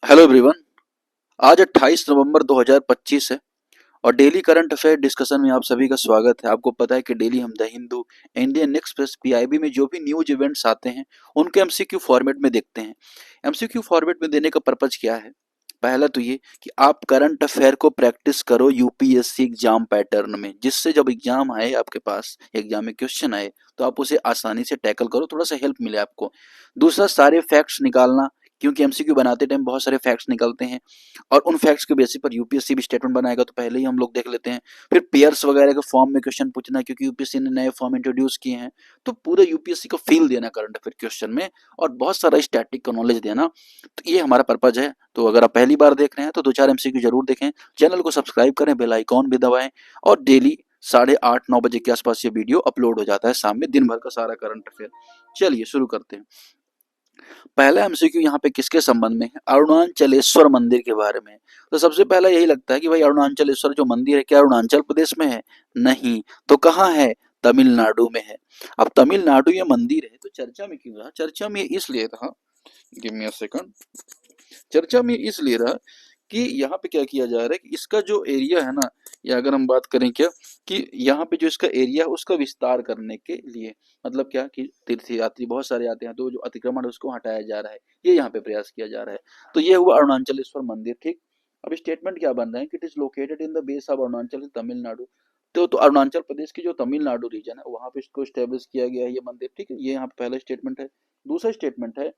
Hello everyone. आज 28 नवंबर 2025 है और डेली करंट अफेयर डिस्कशन में आप सभी का स्वागत है। आपको पता है कि डेली हम the Hindu, Indian express, PIB में जो भी न्यूज इवेंट्स आते हैं उनके एमसीक्यू फॉर्मेट में देखते हैं। एमसीक्यू फॉर्मेट में देने का पर्पज क्या है? पहला तो ये कि आप करंट अफेयर को प्रैक्टिस करो यूपीएससी एग्जाम पैटर्न में, जिससे जब एग्जाम आए आपके पास, एग्जाम में क्वेश्चन आए तो आप उसे आसानी से टैकल करो, थोड़ा सा हेल्प मिले आपको। दूसरा, सारे फैक्ट्स निकालना, क्योंकि एमसीक्यू बनाते टाइम बहुत सारे फैक्ट्स निकलते हैं और उन फैक्ट्स के बेसिस पर यूपीएससी भी स्टेटमेंट बनाएगा, तो पहले ही हम लोग देख लेते हैं। फिर पेयर्स वगैरह के फॉर्म में क्वेश्चन पूछना, क्योंकि यूपीएससी ने नए फॉर्म इंट्रोड्यूस किए हैं, तो पूरे यूपीएससी को फील देना करंट अफेयर क्वेश्चन में और बहुत सारा स्टैटिक का नॉलेज देना। तो ये हमारा पर्पज है। तो अगर आप पहली बार देख रहे हैं तो दो चार एमसीक्यू जरूर देखें, चैनल को सब्सक्राइब करें, बेल आइकॉन भी दबाएं और डेली 8:30-9 बजे के आसपास ये वीडियो अपलोड हो जाता है, शाम में दिन भर का सारा करंट अफेयर। चलिए शुरू करते हैं। पहला एमसीक्यू यहाँ पे किसके संबंध में है? अरुणाचलेश्वर मंदिर के बारे में। तो सबसे पहला यही लगता है कि भाई अरुणाचलेश्वर जो मंदिर है क्या अरुणाचल प्रदेश में है? नहीं। तो कहाँ है? तमिलनाडु में है। अब तमिलनाडु ये मंदिर है तो चर्चा में क्यों रहा? चर्चा में इसलिए रहा, गिव मी अ सेकंड। चर्चा में इसलिए रहा कि यहाँ पे क्या किया जा रहा है कि इसका जो एरिया है ना, या अगर हम बात करें क्या कि यहाँ पे जो इसका एरिया है उसका विस्तार करने के लिए, मतलब क्या कि तीर्थ यात्री बहुत सारे आते हैं तो जो अतिक्रमण है उसको हटाया जा रहा है, ये यहाँ पे प्रयास किया जा रहा है। तो ये हुआ अरुणाचलेश्वर मंदिर, ठीक। अब स्टेटमेंट क्या बन रहा है कि it is located in the base of Arunachal Tamil Nadu. तो अरुणाचल प्रदेश की जो तमिलनाडु रीजन है वहां पे इसको स्टेब्लिश किया गया है ये मंदिर, ठीक है। ये यहाँ पे पहला स्टेटमेंट है। दूसरा स्टेटमेंट है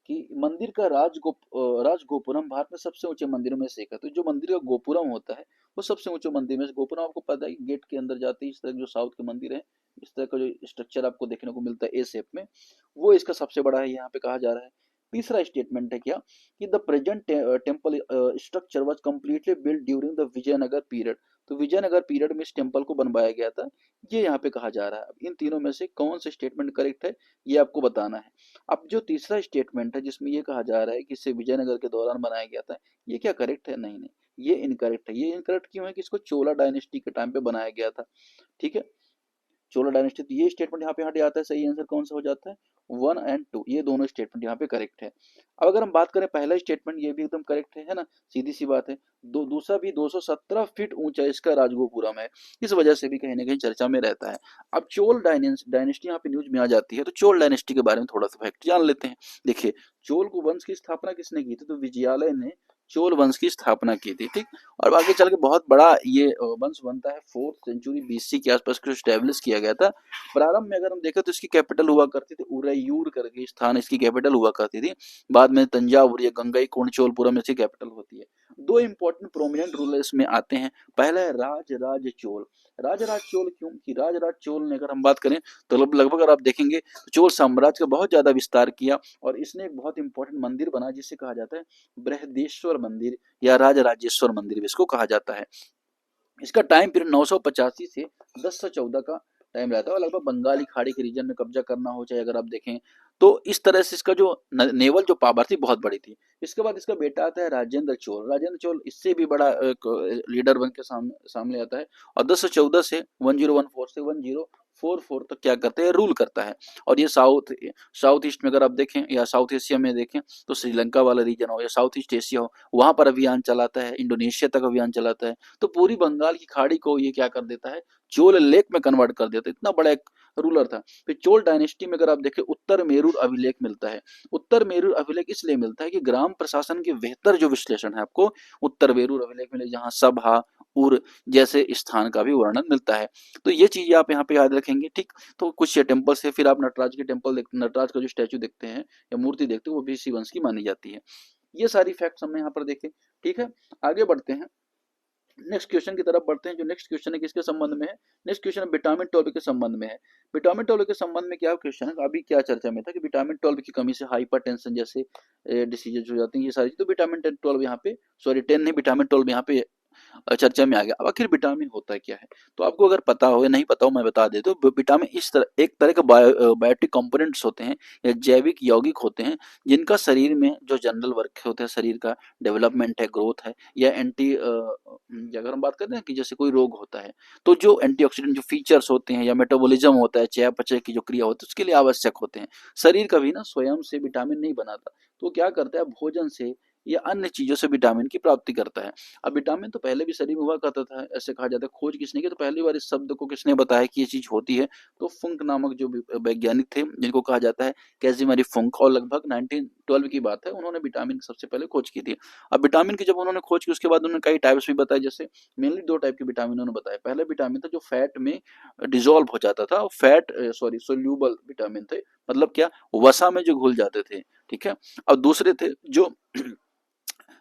कि मंदिर का राजगोपुरम भारत में सबसे ऊंचे मंदिरों में से एक है। तो जो मंदिर का गोपुरम होता है वो सबसे ऊंचे मंदिर में से, गोपुरम आपको पता है गेट के अंदर जाते ही इस तरह जो साउथ के मंदिर है, इस तरह का जो स्ट्रक्चर आपको देखने को मिलता है ए शेप में, वो इसका सबसे बड़ा है, यहाँ पे कहा जा रहा है। तीसरा स्टेटमेंट है क्या कि the present temple structure was completely built during the Vijayanagar period. तो विजयनगर पीरियड में इस टेम्पल को बनवाया गया था, ये यहाँ पे कहा जा रहा है। इन तीनों में से कौन सा स्टेटमेंट करेक्ट है ये आपको बताना है। अब जो तीसरा स्टेटमेंट है जिसमें ये कहा जा रहा है कि इसे विजयनगर के दौरान बनाया गया था, ये क्या करेक्ट है? नहीं नहीं, ये इनकरेक्ट है। ये इनकरेक्ट क्यों है? कि इसको चोला डायनेस्टी के टाइम पे बनाया गया था, ठीक है। चोला डायनेस्टी, तो ये स्टेटमेंट यहाँ पे हट जाता है। सही आंसर कौन सा हो जाता है? 1 और 2, ये दोनों स्टेटमेंट यहाँ पे करेक्ट है। अब अगर हम बात करें पहला स्टेटमेंट, ये भी एकदम करेक्ट है ना, सीधी सी बात है। दूसरा भी 217 फीट ऊंचा इसका राजगोपुरम है, इस वजह से भी कहीं ना कहीं चर्चा में रहता है। अब चोल डायनेस्टी यहाँ पे न्यूज में आ जाती है, तो चोल डायनेस्टी के बारे में थोड़ा सा फैक्ट जान लेते हैं। देखिए, चोल को वंश की स्थापना किसने की थी? तो विजयालय ने चोल वंश की स्थापना की थी, ठीक। और आगे चल के बहुत बड़ा ये वंश बनता है, 4th सेंचुरी बीसी के आसपास को स्टैब्लिश किया गया था। प्रारंभ में अगर हम देखें तो इसकी कैपिटल हुआ करती थी उरैयूर करके स्थान, इसकी कैपिटल हुआ करती थी। बाद में तंजावुर या गंगईकोंड चोलपुरम इसकी कैपिटल होती है। दो इंपॉर्टेंट प्रोमिनेंट रूलर्स में आते हैं। पहला है राजराज चोल। राजराज चोल क्यों? कि राजराज चोल ने अगर हम बात करें तो लगभग अगर आप देखेंगे तो चोल साम्राज्य का बहुत ज्यादा विस्तार किया और इसने एक बहुत इंपॉर्टेंट मंदिर बना जिसे कहा जाता है बृहदेश्वर मंदिर या राजराजेश्वर मंदिर भी इसको कहा जाता है। इसका टाइम पीरियड 985 से 1014 का टाइम रहता है और लगभग बंगाली खाड़ी के रीजन में कब्जा करना हो चाहे अगर आप देखें तो इस तरह से इसका जो नेवल जो पावर थी बहुत बड़ी थी। इसके बाद इसका बेटा आता है राजेंद्र चोल। राजेंद्र चोल इससे भी बड़ा एक लीडर बन के सामने आता है और 1014 से 1014 से 1044 तक क्या करते हैं? रूल करता है। और ये साउथ ईस्ट में अगर आप देखें या साउथ एशिया में देखें तो श्रीलंका वाला रीजन हो या साउथ ईस्ट एशिया हो, वहां पर अभियान चलाता है, इंडोनेशिया तक अभियान चलाता है। तो पूरी बंगाल की खाड़ी को ये क्या कर देता है? चोल लेक में कन्वर्ट कर देता है। इतना बड़ा एक रूलर था। फिर चोल डायनेस्टी में अगर आप देखें उत्तर मेरूर अभिलेख मिलता है। उत्तर मेरूर अभिलेख इसलिए मिलता है कि ग्राम प्रशासन के बेहतर जो विश्लेषण है आपको उत्तर मेरूर अभिलेख मिले, जहां सभा उर जैसे स्थान का भी वर्णन मिलता है। तो ये चीज आप यहाँ पे याद रखेंगे, ठीक। तो कुछ ये टेम्पल से फिर आप नटराज के टेम्पल नटराज का जो स्टैचू देखते हैं या मूर्ति देखते हैं वो भी इसी वंश की मानी जाती है। ये सारी फैक्ट्स हमने यहाँ पर देखे, ठीक है। आगे बढ़ते हैं, नेक्स्ट क्वेश्चन की तरफ बढ़ते हैं। जो नेक्स्ट क्वेश्चन है किसके संबंध में है? नेक्स्ट क्वेश्चन विटामिन 12 के संबंध में है। विटामिन 12 के संबंध में क्या क्वेश्चन है? अभी क्या चर्चा में था कि विटामिन 12 की कमी से हाइपरटेंशन जैसे डिसीजेज हो जाते हैं, ये सारी। तो विटामिन 12 यहाँ पे, सॉरी 10 नहीं, विटामिन 12 यहाँ पे चर्चा में आ गया। अब आखिर विटामिन होता है क्या है? तो आपको अगर पता हो या नहीं पता हो मैं बता देता हूँ। विटामिन इस तरह एक तरह के बायोटिक कंपोनेंट्स होते हैं या जैविक यौगिक होते हैं जिनका शरीर में जो जनरल वर्क होता है, शरीर का डेवलपमेंट है, ग्रोथ है या अगर हम बात करते हैं कि जैसे कोई रोग होता है तो जो एंटीऑक्सीडेंट जो फीचर्स होते हैं या मेटाबॉलिज्म होता है, चयापचय की जो क्रिया होती है उसके लिए आवश्यक होते हैं। शरीर कभी ना स्वयं से विटामिन नहीं बनाता, तो क्या करता है, भोजन से या अन्य चीजों से विटामिन की प्राप्ति करता है। अब विटामिन तो पहले भी शरीर में हुआ करता था, ऐसे कहा जाता है। खोज किसने की, तो पहली बार इस शब्द को किसने बताया कि ये चीज होती है, तो फुंक नामक जो वैज्ञानिक थे, जिनको कहा जाता है कैसिमरी फुंक, और लगभग 1912 की बात है, उन्होंने विटामिन की सबसे पहले खोज की थी। अब विटामिन की जब उन्होंने खोज की, उसके बाद उन्होंने कई टाइप्स भी बताए, जैसे मेनली दो टाइप के विटामिन उन्होंने बताया। पहला विटामिन था जो फैट में डिजोल्व हो जाता था, फैट सॉरी सोल्यूबल विटामिन थे, मतलब क्या, वसा में जो घुल जाते थे, ठीक है। और दूसरे थे जो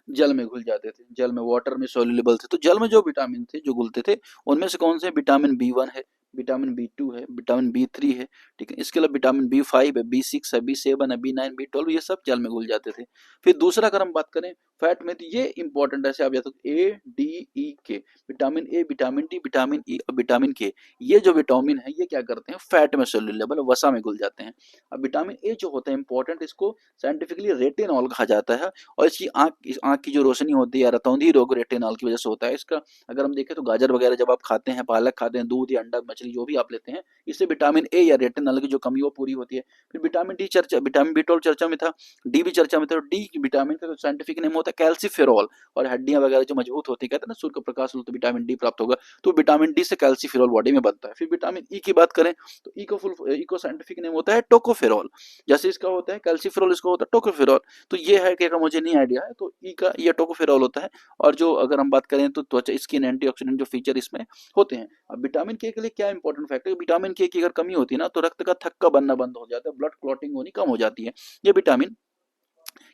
जल में घुल जाते थे, जल में, वाटर में सोल्यूबल थे। तो जल में जो विटामिन थे जो घुलते थे, उनमें से कौन से, विटामिन B1 है, विटामिन B2 है, विटामिन B3 है, ठीक है। इसके अलावा विटामिन B5 है, B6 है, B7 है, B9, B12, ये सब जल में घुल जाते थे। फिर दूसरा अगर हम बात करें फैट में, तो ये इंपॉर्टेंट ऐसे आप जाते A D E K, vitamin A, vitamin D, vitamin E और विटामिन के, ये जो विटामिन है ये क्या करते हैं, फैट में सोल्यूबल, वसा में घुल जाते हैं। अब विटामिन ए जो होता है इंपॉर्टेंट, इसको साइंटिफिकली रेटिनॉल कहा जाता है, और इसकी आंख की जो रोशनी होती है या रतौंधी रोग रेटिनॉल की वजह से होता है इसका। अगर हम देखें तो गाजर वगैरह जब आप खाते हैं, पालक खाते हैं, दूध या अंडा मछली जो भी आप लेते हैं, इससे विटामिन ए या रेटिनॉल की जो कमी वो पूरी होती है। फिर विटामिन डी चर्चा, विटामिन B12 चर्चा में था, डी भी चर्चा में था। डी विटामिन का साइंटिफिक नेम होता है कैल्सीफेरॉल, और हड्डियां वगैरह जो मजबूत होती है, कहते हैं ना सूर्य का प्रकाश हो तो विटामिन डी प्राप्त होगा, तो विटामिन डी से कैल्सीफेरॉल बॉडी में बनता है। फिर विटामिन ई की बात करें तो ई को साइंटिफिक नेम होता है टोकोफेरॉल, जैसे इसका होता है कैल्सीफेरॉल, इसका होता है टोकोफेरॉल। तो ये है कि, अगर मुझे नहीं आइडिया है तो ई का ये टोकोफेरॉल होता है। और जो अगर हम बात करें तो त्वचा, स्किन, एंटीऑक्सीडेंट जो फीचर इसमें होते हैं। अब विटामिन के लिए क्या इंपॉर्टेंट फैक्टर है, विटामिन के की अगर कमी होती है ना, तो रक्त का थक्का बनना बंद हो जाता है, ब्लड क्लॉटिंग होनी कम हो जाती है। ये विटामिन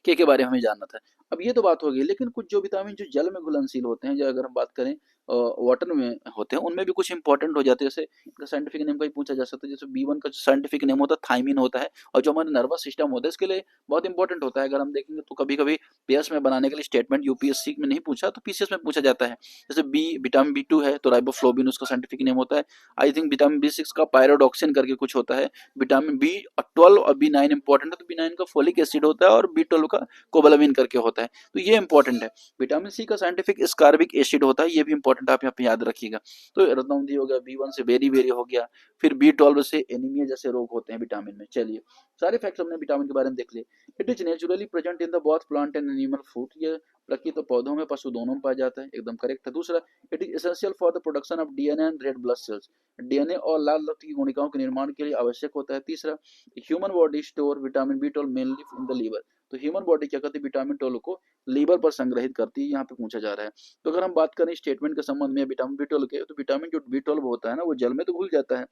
के बारे में हमें जानना था। अब ये तो बात हो गई, लेकिन कुछ जो विटामिन जो जल में घुलनशील होते हैं, जो अगर हम बात करें वाटर में होते हैं, उनमें भी कुछ इंपॉर्टेंट हो जाते हैं। जैसे इनका साइंटिफिक नेम का ही पूछा जा सकता है, जैसे B1 का साइंटिफिक नेम होता है थायमिन होता है, और जो हमारा नर्वस सिस्टम होता है इसके लिए बहुत इंपॉर्टेंट होता है। अगर हम देखेंगे तो कभी कभी पेयर्स में बनाने के लिए स्टेटमेंट यूपीएससी में नहीं पूछा तो पीसीएस में पूछा जाता है। जैसे विटामिन B2 है तो राइबोफ्लोबिन उसका साइंटिफिक नेम होता है। आई थिंक विटामिन B6 का पायरोडॉक्सिन करके कुछ होता है। विटामिन B12 और B9 इंपॉर्टेंट है, तो B9 का फोलिक एसिड होता है, और B12 का कोबालामिन करके होता है, तो ये इंपॉर्टेंट है। विटामिन सी का साइंटिफिक स्कारबिक एसिड होता है, ये भी इंपॉर्टेंट, आप यहाँ पे याद रखिएगा। तो रत्नौंधी हो गया, B1 से बेरी बेरी हो गया, फिर B12 से एनीमिया जैसे रोग होते हैं विटामिन में। चलिए, सारे फैक्ट्स हमने विटामिन के बारे में देख लिए। It is naturally present in the both plant and animal food, ये प्रकृति तो पौधों में, पशु दोनों में पाया जाता है, एकदम करेक्ट है। दूसरा, it is essential for the production of DNA and red blood cells, DNA और लाल रक्त की गुणिकाओं के निर्माण के लिए आवश्यक होता है। तीसरा, human body store vitamin B12 mainly in the liver, तो ह्यूमन बॉडी क्या करती है, विटामिन 12 को लीवर पर संग्रहित करती है, यहाँ पे पूछा जा रहा है। तो अगर हम बात करें स्टेटमेंट के संबंध में विटामिन B12 के, तो विटामिन जो B12 होता है ना, वो जल में तो घुल जाता है,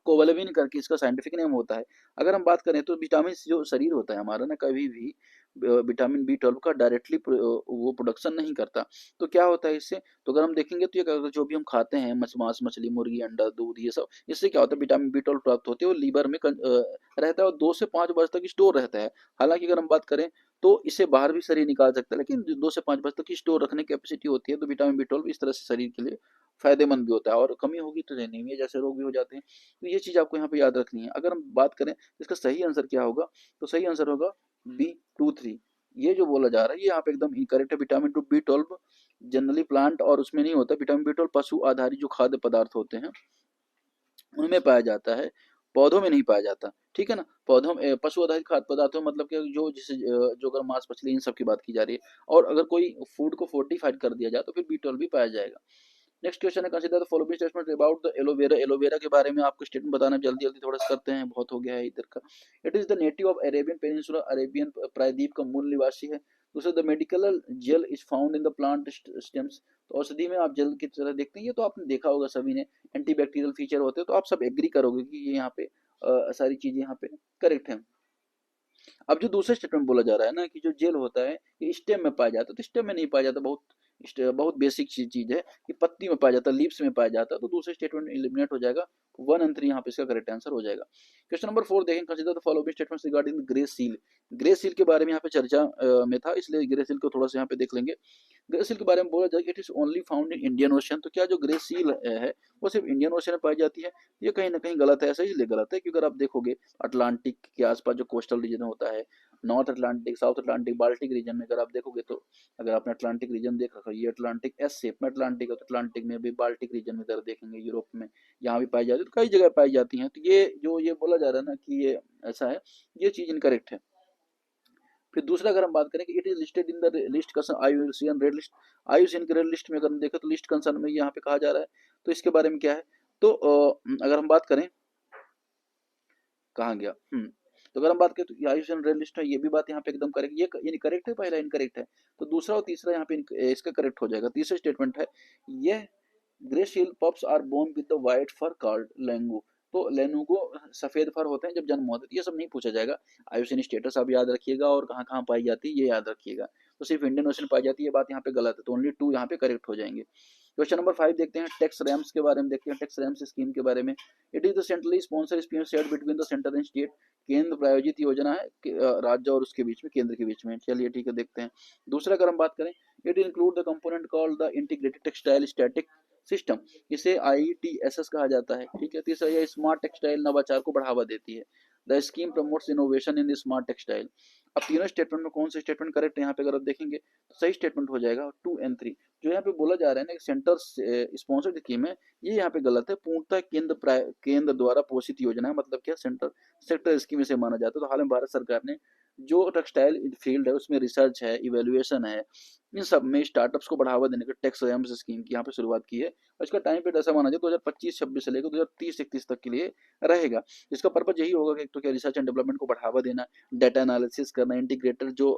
कोवलमिन करके इसका साइंटिफिक नेम होता है। अगर हम बात करें तो विटामिन जो शरीर होता है हमारा ना, कभी भी विटामिन B12 का डायरेक्टली वो प्रोडक्शन नहीं करता। तो क्या होता है इससे, तो अगर हम देखेंगे तो ये अगर जो भी हम खाते हैं, मांस, मछली, मुर्गी, अंडा, दूध, ये सब, इससे क्या होता है, विटामिन B12 प्राप्त होते हैं, और लीवर में रहता है, और 2 से 5 वर्ष तक स्टोर रहता है। हालांकि अगर हम बात करें तो इसे बाहर भी शरीर निकाल सकता है, लेकिन 2 से 5 वर्ष तक की स्टोर रखने की कैपेसिटी होती है। तो विटामिन B12 इस तरह से शरीर के लिए फायदेमंद भी होता है, और कमी होगी तो एनीमिया जैसे रोग भी हो जाते हैं। तो ये चीज आपको यहाँ पे याद रखनी है। अगर हम बात करें इसका सही आंसर क्या होगा, तो सही आंसर होगा B23। ये जो बोला जा रहा है ये यहाँ पे एकदम इनकरेक्ट है। Vitamin to B12 generally plant और उसमें नहीं होता। विटामिन B12 पशु आधारित जो खाद्य पदार्थ होते हैं उनमें पाया जाता है, पौधों में नहीं पाया जाता, ठीक है ना। पौधों में पशु आधारित खाद्य पदार्थों मतलब कि जो जिसे जो अगर मांस, मछली, इन सब की बात की जा रही है, और अगर कोई फूड को फोर्टिफाइड कर दिया जाए तो फिर B12 भी पाया जाएगा। नेक्स्ट क्वेश्चन है, consider the following statement about the aloe vera. Aloe vera के बारे में आपको स्टेटमेंट बताना है, जल्दी जल्दी थोड़ा सा करते हैं, बहुत हो गया है इधर का। It is the native of Arabian peninsula, Arabian प्रायद्वीप का मूल निवासी है। दूसरा, the medical gel is found in the plant stems, तो औषधि में आप जेल की तरह देखते हैं, ये तो आपने देखा होगा सभी ने, एंटीबैक्टीरियल फीचर होते हैं, तो आप सब एग्री करोगे कि ये यहाँ पे सारी चीजें यहाँ पे करेक्ट है। अब जो दूसरे स्टेटमेंट बोला जा रहा है ना कि जो जेल होता है ये स्टेम में पाया जाता है, तो स्टेम में नहीं पाया जाता, बहुत बेसिक चीज है कि पत्ती में पाया जाता है, लीव्स में पाया जाता है, तो दूसरे स्टेटमेंट एलिमिनेट हो जाएगा। 1 और 3 यहाँ पे इसका करेक्ट आंसर हो जाएगा। क्वेश्चन नंबर 4 देखें, consider the following statements regarding grey seal. Grey seal के बारे में यहाँ पे चर्चा में था, इसलिए ग्रे सील को थोड़ा सा यहाँ पे देख लेंगे। ग्रे सील के बारे में बोला जाए it is only found in Indian ocean, तो क्या जो ग्रे सील है वो सिर्फ इंडियन ओशन में पाई जाती है, ये कहीं ना कहीं गलत है। ऐसा इसलिए गलत है क्योंकि अगर आप देखोगे अटलांटिक के आसपास जो कोस्टल रीजन होता है, north Atlantic, south Atlantic, Baltic region में अगर आप देखोगे, तो अगर आपने अटलांटिक रीजन देख रखा है, ये अटलांटिक एस शेप में अटलांटिक है, तो अटलांटिक में भी, बाल्टिक रीजन में इधर देखेंगे यूरोप में, यहाँ भी पाई जाती है, तो कई जगह पाई जाती हैं। तो ये जो ये बोला जा रहा है ना कि ये ऐसा है, ये चीज इनकरेक्ट है। फिर दूसरा अगर हम बात करें कि it is listed in the list concern IUCN red list, IUCN के रेड लिस्ट में अगर हम देखें तो लिस्ट कंसर्न में यहाँ पे कहा जा रहा है, तो इसके बारे में क्या है, तो अगर हम बात करें, कहाँ गया, तो अगर हम बात करें तो आयुष्मान रेड लिस्ट है, ये भी बात यहाँ पे एकदम करेक्ट, ये करेक्ट है, पहला इनकरेक्ट है, तो दूसरा और तीसरा यहाँ पे इसका करेक्ट हो जाएगा। तीसरा स्टेटमेंट है, ये grey seal pups are born with the white fur called lanugo, तो लेनुगो सफेद फर होते हैं जब जन्म होता है, ये सब नहीं पूछा जाएगा। आयुषन स्टेटस आप याद रखिएगा और कहाँ कहाँ पाई जाती है ये याद रखिएगा, तो सिर्फ इंडियन ओशन पाई जाती है, ये बात यहाँ पे गलत है, तो ओनली 2 यहाँ पे करेक्ट हो जाएंगे। क्वेश्चन नंबर 5 देखते हैं, टैक्स रैम्स के बारे में देखते हैं, टैक्स रैम्स स्कीम के बारे में। It is the centrally sponsor scheme set between the centre and state, केंद्र प्रायोजित योजना है राज्य और उसके बीच में, केंद्र के बीच में। चलिए ठीक है, देखते हैं। दूसरा अगर हम बात करें, it include the component called the integrated textile static system, इसे ITSS कहा जाता है, ठीक है। तीसरा, यह स्मार्ट टेक्सटाइल नवाचार को बढ़ावा देती है। The scheme promotes innovation in smart textile. अब तीनों स्टेटमेंट में कौन सा स्टेटमेंट करेक्ट है, यहाँ पे अगर आप देखेंगे तो सही स्टेटमेंट हो जाएगा 2 और 3। जो यहाँ पे बोला जा रहा है ना सेंटर स्पॉन्सर्ड स्कीम है, ये यहाँ पे गलत है, पूर्णतः केंद्र द्वारा पोषित योजना है, मतलब क्या सेंटर सेक्टर स्कीम इसे माना जाता है। तो हाल में भारत सरकार ने जो टेक्सटाइल फील्ड है उसमें रिसर्च है, इवेल्युएशन है, इन सब में स्टार्टअप्स को बढ़ावा देने के टैक्स रैम्स स्कीम की यहाँ पे शुरुआत की है, और इसका टाइम पीरियड ऐसा माना जाए 2025-26 से लेकर 2030-31 तक के लिए रहेगा। इसका पर्पज यही होगा कि एक तो क्या रिसर्च एंड डेवलपमेंट को बढ़ावा देना, डाटा एनालिसिस करना, इंटीग्रेटेड जो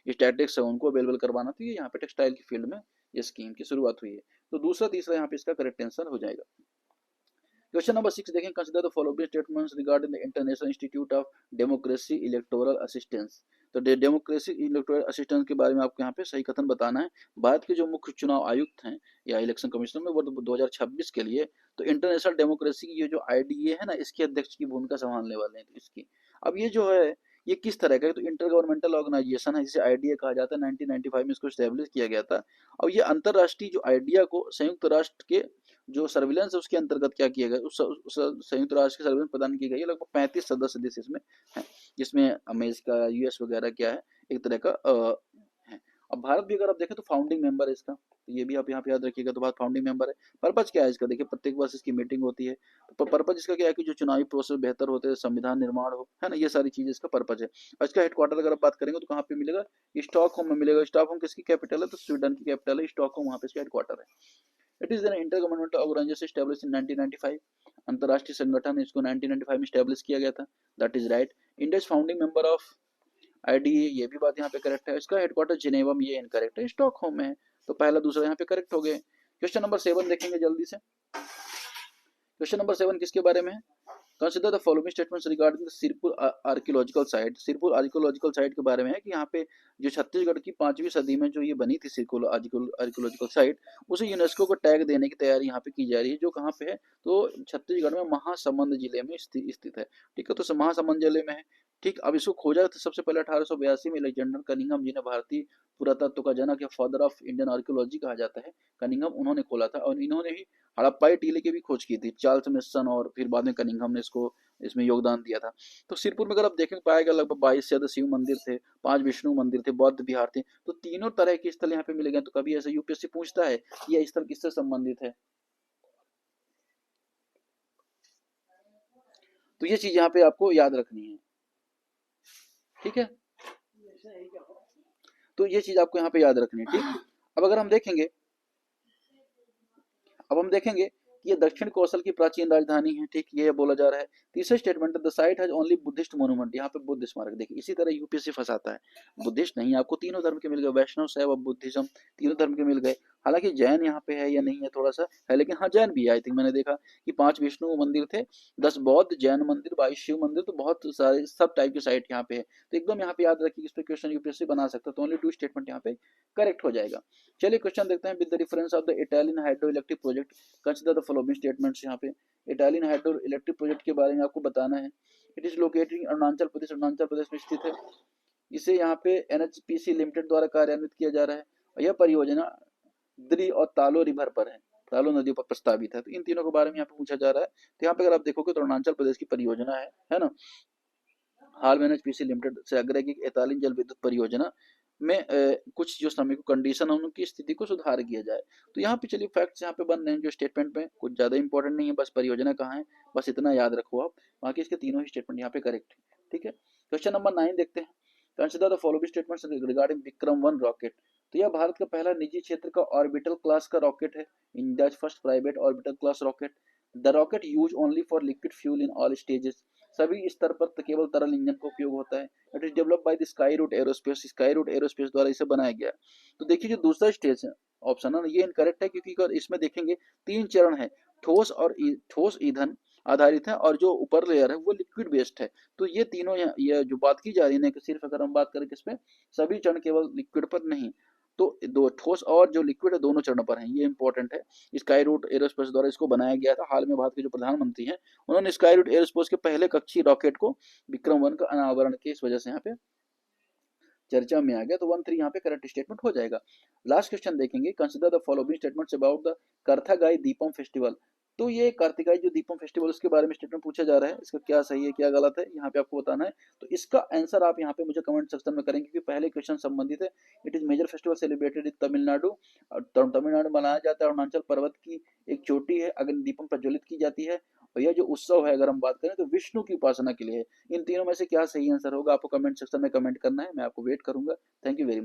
स्टैटिक्स है उनको अवेलेबल करवाना, तो ये यहाँ पे टेक्सटाइल की फील्ड में ये स्कीम की शुरुआत हुई है। तो दूसरा तीसरा यहाँ पे इसका करेक्ट आंसर हो जाएगा। क्वेश्चन नंबर 6 देखें, consider the following statements regarding the international institute of democracy electoral assistance. तो डेमोक्रेसी इलेक्टोरल असिस्टेंस के बारे में आपको यहाँ पे सही कथन बताना है। भारत के जो मुख्य चुनाव आयुक्त हैं या इलेक्शन कमिश्नर में, वो 2026 के लिए तो इंटरनेशनल डेमोक्रेसी की ये जो IDA है ना, इसके अध्यक्ष की भूमिका संभालने वाले हैं। तो इसकी अब ये जो है ये किस तरह का है, तो इंटर गवर्नमेंटल ऑर्गेनाइजेशन है जिसे IDA कहा जाता है। 1995 में इसको स्टैब्लिश किया गया था। और ये अंतरराष्ट्रीय जो आइडिया को संयुक्त राष्ट्र के जो सर्विलेंस है उसके अंतर्गत क्या किया गया, उस संयुक्त राष्ट्र की सर्विलेंस प्रदान की गई है। लगभग 35 सदस्य देश इसमें है, जिसमें अमेरिका, US वगैरह क्या है, एक तरह का है। अब भारत भी अगर आप देखें तो फाउंडिंग मेंबर है इसका, तो ये भी आप यहाँ पे याद रखिएगा। तो भारत फाउंडिंग मेंबर है। पर्पज क्या है इसका, देखिए प्रत्येक वर्ष इसकी मीटिंग होती है, तो पर्पज इसका क्या है कि जो चुनावी प्रोसेस बेहतर होते हैं, संविधान निर्माण हो, है ना, ये सारी चीजें इसका पर्पज है। और इसका हेडक्वार्टर अगर आप बात करेंगे तो कहाँ पे मिलेगा, स्टॉकहोम में मिलेगा। स्टॉकहोम किसकी कैपिटल है, तो स्वीडन की कैपिटल है स्टॉकहोम, वहाँ पे इसका हेडक्वार्टर है। It is an intergovernmental organisation established in 1995। अंतरराष्ट्रीय संगठन इसको 1995 में एस्टैब्लिश किया गया था, that is right. India founding member of IDA, ये भी बात यहाँ पे करेक्ट है। इसका हेडक्वार्टर जिनेवा में, ये इनकरेक्ट है, स्टॉकहोम में है। तो पहला दूसरा यहाँ पे करेक्ट हो गए। क्वेश्चन नंबर 7 देखेंगे जल्दी से। क्वेश्चन नंबर 7 किसके बारे में है, consider the following statements regarding the Sirpur archaeological site. Sirpur archaeological site के बारे में है कि यहाँ पे जो छत्तीसगढ़ की 5वीं सदी में जो ये बनी थी सिरपुर आर्कियोलॉजिकल साइट, उसे यूनेस्को को टैग देने की तैयारी यहाँ पे की जा रही है। जो कहाँ पे है, तो छत्तीसगढ़ में महासमुंद जिले में स्थित है, ठीक है। तो महासमुंद जिले में है, ठीक। अब इसको खोजा तो सबसे पहले 1882 में अलेक्जेंडर कनिंघम, जिन्हें भारतीय पुरातत्व का जनक या फादर ऑफ इंडियन आर्कियोलॉजी कहा जाता है, कनिंघम, उन्होंने खोला था। और इन्होंने ही हड़प्पाई टीले की भी खोज की थी, चार्ल्स मिशन, और फिर बाद में कनिंघम ने इसको इसमें योगदान दिया था। तो सिरपुर में अगर आप देखें पाया गया लगभग 22 से ज्यादा शिव मंदिर थे, 5 विष्णु मंदिर थे, बौद्ध विहार थे। तो तीनों तरह के स्थल यहाँ पे मिले गए। तो कभी ऐसा UPSC पूछता है कि यह स्थल किससे संबंधित है, तो ये चीज यहाँ पे आपको याद रखनी है, ठीक है। तो ये चीज आपको यहाँ पे याद रखनी है, ठीक। अब अगर हम देखेंगे, अब हम देखेंगे कि ये दक्षिण कौशल की प्राचीन राजधानी है, ठीक। ये बोला जा रहा है। तीसरा statement, the site has only Buddhist monument, यहाँ पे बुद्ध स्मारक। देखिए इसी तरह UPSC फंसाता है, बुद्धिस्ट नहीं, आपको तीनों धर्म के मिल गए, वैष्णव, शैव, बुद्धिज्म, तीनों धर्म के मिल गए। हालांकि जैन यहाँ पे है या नहीं है, थोड़ा सा है, लेकिन हाँ जैन भी है। आई थिंक मैंने देखा कि 5 विष्णु मंदिर थे, 10 बौद्ध, जैन मंदिर, 22 शिव मंदिर, तो बहुत सारे सब टाइप की साइट यहाँ पे है। तो एकदम यहाँ पे याद रखिए, इस पे क्वेश्चन UPSC बना सकता है। तो ओनली 2 स्टेटमेंट यहाँ पे करेक्ट हो जाएगा। चलिए क्वेश्चन देखते हैं, with the reference of the Italian hydro electric project consider the following statements. यहाँ पे इटालियन हाइड्रो इलेक्ट्रिक प्रोजेक्ट के बारे में आपको बताना है। It is located in Arunachal Pradesh, Arunachal Pradesh में स्थित है। इसे यहाँ पे NHPC लिमिटेड द्वारा कार्यान्वित किया जा रहा है। और यह परियोजना द्री और तालो रिवर पर है, तालो नदियों पर प्रस्तावित है। तो इन तीनों के बारे में यहाँ पे पूछा जा रहा है। तो यहाँ पे अगर आप देखोगे तो अरुणाचल प्रदेश की परियोजना है ना। हाल में NHPC लिमिटेड से आग्रह की इतालियन जल विद्युत परियोजना में कुछ जो श्रमिक कंडीशन है उनकी स्थिति को सुधार किया जाए। तो यहाँ पे चलिए फैक्ट्स यहाँ पे बन रहे हैं जो स्टेटमेंट में, कुछ ज्यादा इंपॉर्टेंट नहीं है, बस परियोजना कहाँ है बस इतना याद रखो आप, बाकी इसके तीनों ही स्टेटमेंट यहाँ पे करेक्ट है, ठीक है। क्वेश्चन नंबर 9 देखते हैं, consider the following statements regarding Vikram 1 rocket. तो यह भारत का पहला निजी क्षेत्र का ऑर्बिटल क्लास का रॉकेट है। India's first private orbital class rocket. The rocket use only for liquid fuel in all stages. सभी स्तर पर केवल तरल इंजन का उपयोग होता है। It is developed by the Skyroot Aerospace. Skyroot Aerospace द्वारा इसे बनाया गया। तो देखिए जो दूसरा स्टेज है ऑप्शन है ना, ये इनकरेक्ट है, क्योंकि इसमें देखेंगे 3 चरण है। ठोस ईंधन आधारित है, और जो ऊपर लेयर है वो लिक्विड बेस्ड है। तो ये तीनों ये जो बात की जा रही है ना, कि सिर्फ अगर हम बात करें किसमें, सभी चरण केवल लिक्विड पर नहीं, तो दो ठोस और जो लिक्विड है दोनों चरण पर हैं, ये इंपॉर्टेंट है। स्काई रूट एरोस्पेस द्वारा इसको बनाया गया था। हाल में भारत के जो प्रधानमंत्री हैं उन्होंने स्काई रूट एरोस्पेस के पहले कक्षीय रॉकेट को विक्रम 1 का अनावरण किया, इस वजह से यहाँ पे चर्चा में आ गया। तो 1-3 यहाँ पे करंट स्टेटमेंट हो जाएगा। लास्ट क्वेश्चन देखेंगे, consider the following statements about the Karthigai Deepam festival. तो ये कार्तिकाई जो दीपम फेस्टिवल उसके बारे में स्टेटमेंट पूछा जा रहा है, इसका क्या सही है क्या गलत है यहाँ पे आपको बताना है। तो इसका आंसर आप यहाँ पे मुझे कमेंट सेक्शन में करेंगे, क्योंकि पहले क्वेश्चन संबंधित है। It is major festival celebrated in Tamil Nadu. Tamil Nadu मनाया जाता है, अरुणाचल पर्वत की एक चोटी है, अग्नि दीपम प्रज्वलित की जाती है। और यह जो उत्सव है अगर हम बात करें तो विष्णु की उपासना के लिए है। इन तीनों में से क्या सही आंसर होगा, आपको कमेंट सेक्शन में कमेंट करना है, मैं आपको वेट करूंगा। Thank you very much.